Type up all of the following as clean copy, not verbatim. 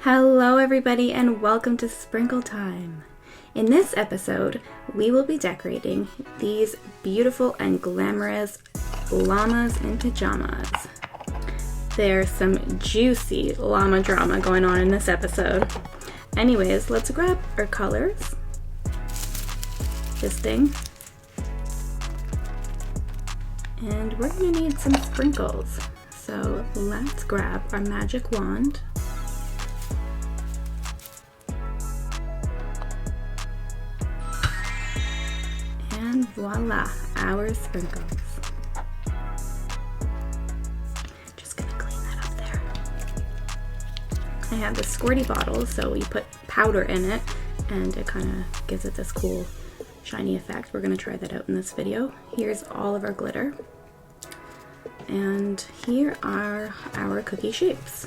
Hello everybody and welcome to Sprinkle Time. In this episode, we will be decorating these beautiful and glamorous llamas in pajamas. There's some juicy llama drama going on in this episode. Anyways, let's grab our colors. This thing. And we're gonna need some sprinkles. So let's grab our magic wand. And voila, our sprinkles. Just gonna clean that up there. I have the squirty bottle, so we put powder in it and it kind of gives it this cool shiny effect. We're gonna try that out in this video. Here's all of our glitter. And here are our cookie shapes.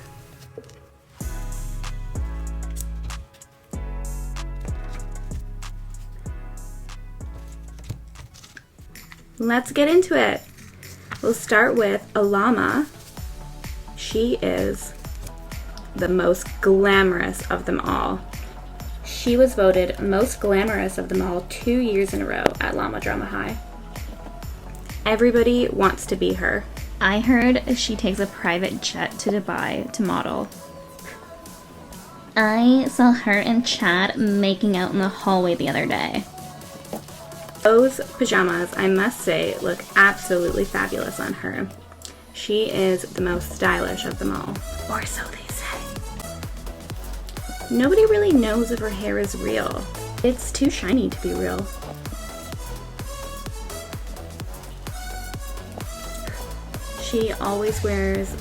Let's get into it. We'll start with a llama. She is the most glamorous of them all. She was voted most glamorous of them all 2 years in a row at Llama Drama High. Everybody wants to be her. I heard she takes a private jet to Dubai to model. I saw her and Chad making out in the hallway the other day. Those pajamas, I must say, look absolutely fabulous on her. She is the most stylish of them all, or so they say. Nobody really knows if her hair is real. It's too shiny to be real. She always wears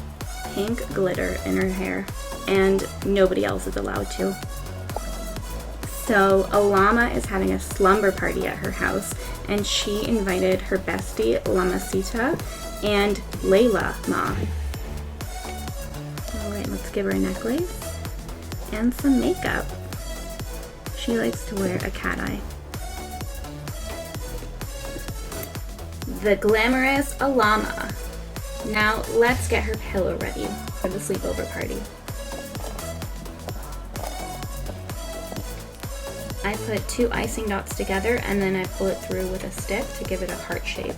pink glitter in her hair, and nobody else is allowed to. So a llama is having a slumber party at her house, and she invited her bestie, Llamasita, and Layla Ma. Alright, let's give her a necklace and some makeup. She likes to wear a cat eye. The glamorous llama. Now let's get her pillow ready for the sleepover party. I put 2 icing dots together and then I pull it through with a stick to give it a heart shape.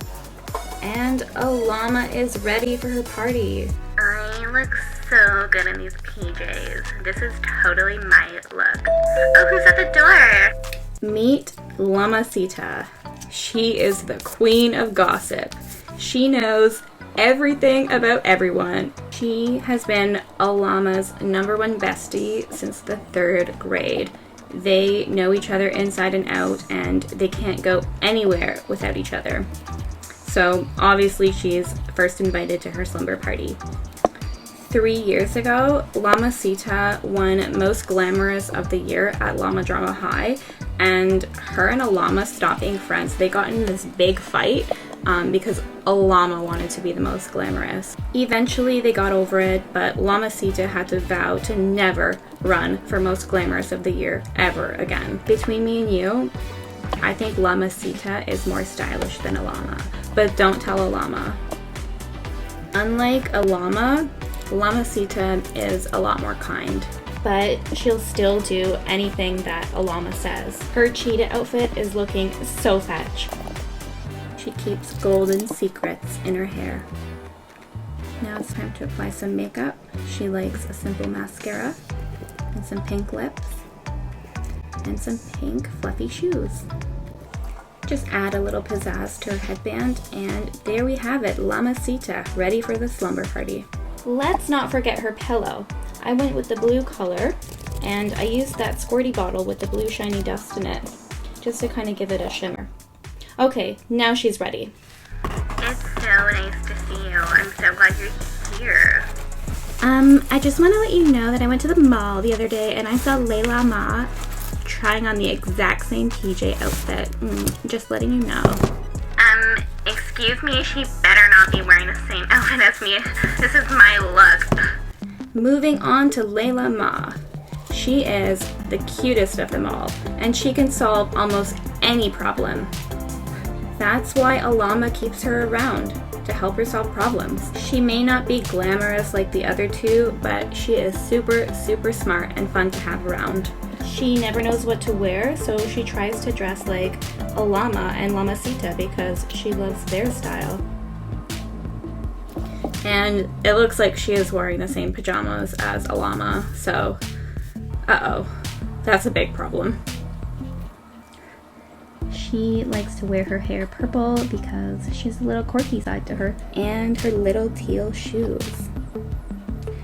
And a llama is ready for her party. I look so good in these PJs. This is totally my look. Oh, who's at the door? Meet Llamasita. She is the queen of gossip. She knows everything about everyone. She has been a llama's #1 bestie since the 3rd grade. They know each other inside and out, and they can't go anywhere without each other. So obviously she's first invited to her slumber party. 3 years ago, Llamasita won Most Glamorous of the Year at Llama Drama High, and her and a llama stopped being friends. They got in this big fight because a llama wanted to be the most glamorous. Eventually they got over it, but Llamasita had to vow to never run for Most Glamorous of the Year ever again. Between me and you, I think Llamasita is more stylish than a llama, but don't tell a llama. Unlike a llama, Llamasita is a lot more kind, but she'll still do anything that a llama says. Her cheetah outfit is looking so fetch. She keeps golden secrets in her hair. Now it's time to apply some makeup. She likes a simple mascara and some pink lips and some pink fluffy shoes. Just add a little pizzazz to her headband, and there we have it, Llamasita, ready for the slumber party. Let's not forget her pillow. I went with the blue color, and I used that squirty bottle with the blue shiny dust in it, just to kind of give it a shimmer. Okay, now she's ready. It's so nice to see you. I'm so glad you're here. I just want to let you know that I went to the mall the other day and I saw Layla Ma trying on the exact same PJ outfit. Just letting you know. Excuse me, she better not be wearing the same outfit as me. This is my look. Moving on to Layla Ma. She is the cutest of them all, and she can solve almost any problem. That's why a llama keeps her around, to help her solve problems. She may not be glamorous like the other two, but she is super, super smart and fun to have around. She never knows what to wear, so she tries to dress like a llama and Llamasita because she loves their style. And it looks like she is wearing the same pajamas as a llama, so uh-oh, that's a big problem. She likes to wear her hair purple because she has a little quirky side to her. And her little teal shoes.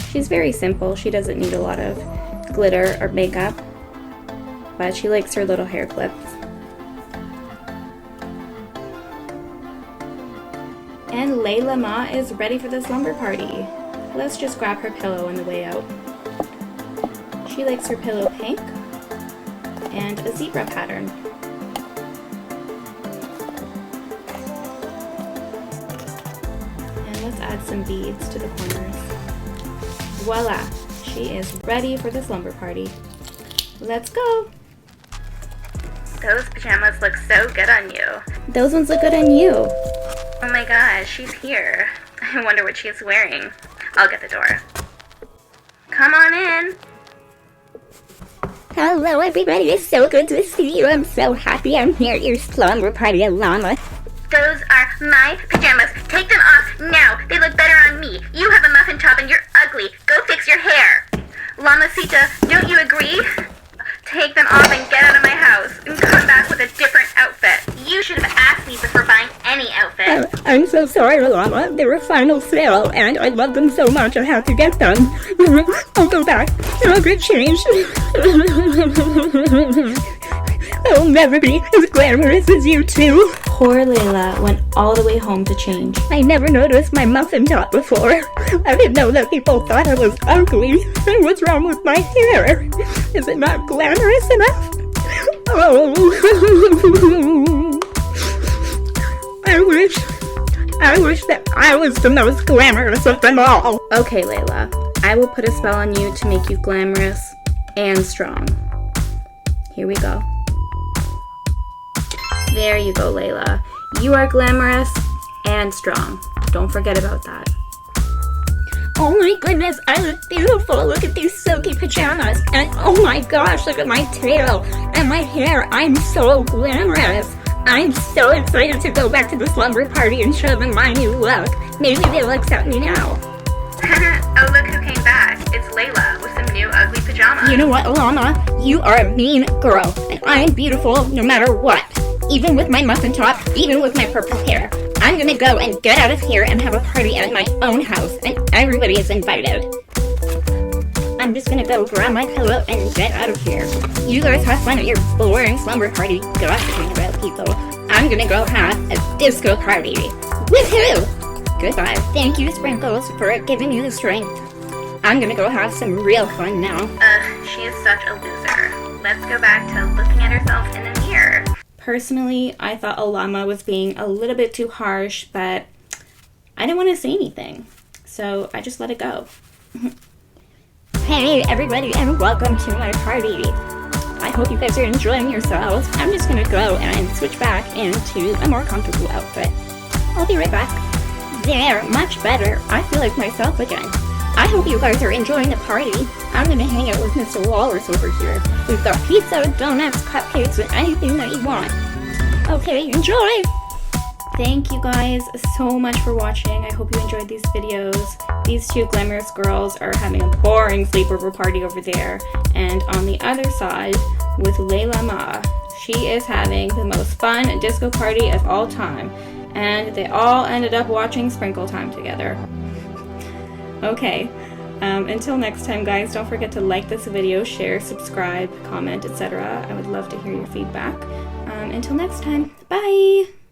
She's very simple. She doesn't need a lot of glitter or makeup, but she likes her little hair clips. And Layla Ma is ready for the slumber party. Let's just grab her pillow on the way out. She likes her pillow pink and a zebra pattern. And let's add some beads to the corners. Voila! She is ready for the slumber party. Let's go! Those pajamas look so good on you. Those ones look good on you. Oh my gosh, she's here. I wonder what she's wearing. I'll get the door. Come on in. Hello everybody, it's so good to see you. I'm so happy I'm here at your slumber party, llama. Those are my pajamas. Take them off now. They look better on me. You have a muffin top and you're ugly. Go fix your hair. Llamasita, don't you agree? Take them off and get out of my house and come back with a different outfit. You should have asked me before buying any outfit. I'm so sorry, llama. They were final sale and I love them so much I had to get them. I'll go back. They're a good change. I'll never be as glamorous as you two. Poor Layla went all the way home to change. I never noticed my muffin top before. I didn't know that people thought I was ugly. What's wrong with my hair? Is it not glamorous enough? Oh. I wish that I was the most glamorous of them all. Okay, Layla. I will put a spell on you to make you glamorous and strong. Here we go. There you go, Layla. You are glamorous and strong. Don't forget about that. Oh my goodness, I look beautiful. Look at these silky pajamas. And oh my gosh, look at my tail and my hair. I'm so glamorous. I'm so excited to go back to the slumber party and show them my new look. Maybe they'll accept me now. Oh, look who came back. It's Layla with some new ugly pajamas. You know what, llama? You are a mean girl. And I'm beautiful no matter what. Even with my muffin top, even with my purple hair. I'm gonna go and get out of here and have a party at my own house, and everybody is invited. I'm just gonna go grab my pillow and get out of here. You guys have fun at your boring slumber party gossiping about people. I'm gonna go have a disco party. Woohoo! Goodbye. Thank you, Sprinkles, for giving me the strength. I'm gonna go have some real fun now. She is such a loser. Let's go back to looking at ourselves in the mirror. Personally, I thought Llama was being a little bit too harsh, but I didn't want to say anything, so I just let it go. Hey everybody, and welcome to my party. I hope you guys are enjoying yourselves. I'm just gonna go and switch back into a more comfortable outfit. I'll be right back. There, much better. I feel like myself again. I hope you guys are enjoying the party. I'm gonna hang out with Mr. Walrus over here. We've got pizza, donuts, cupcakes, and anything that you want. Okay, enjoy! Thank you guys so much for watching. I hope you enjoyed these videos. These two glamorous girls are having a boring sleepover party over there. And on the other side, with Layla Ma, she is having the most fun disco party of all time. And they all ended up watching Sprinkle Time together. Okay, until next time guys, don't forget to like this video, share, subscribe, comment, etc. I would love to hear your feedback. Until next time, bye!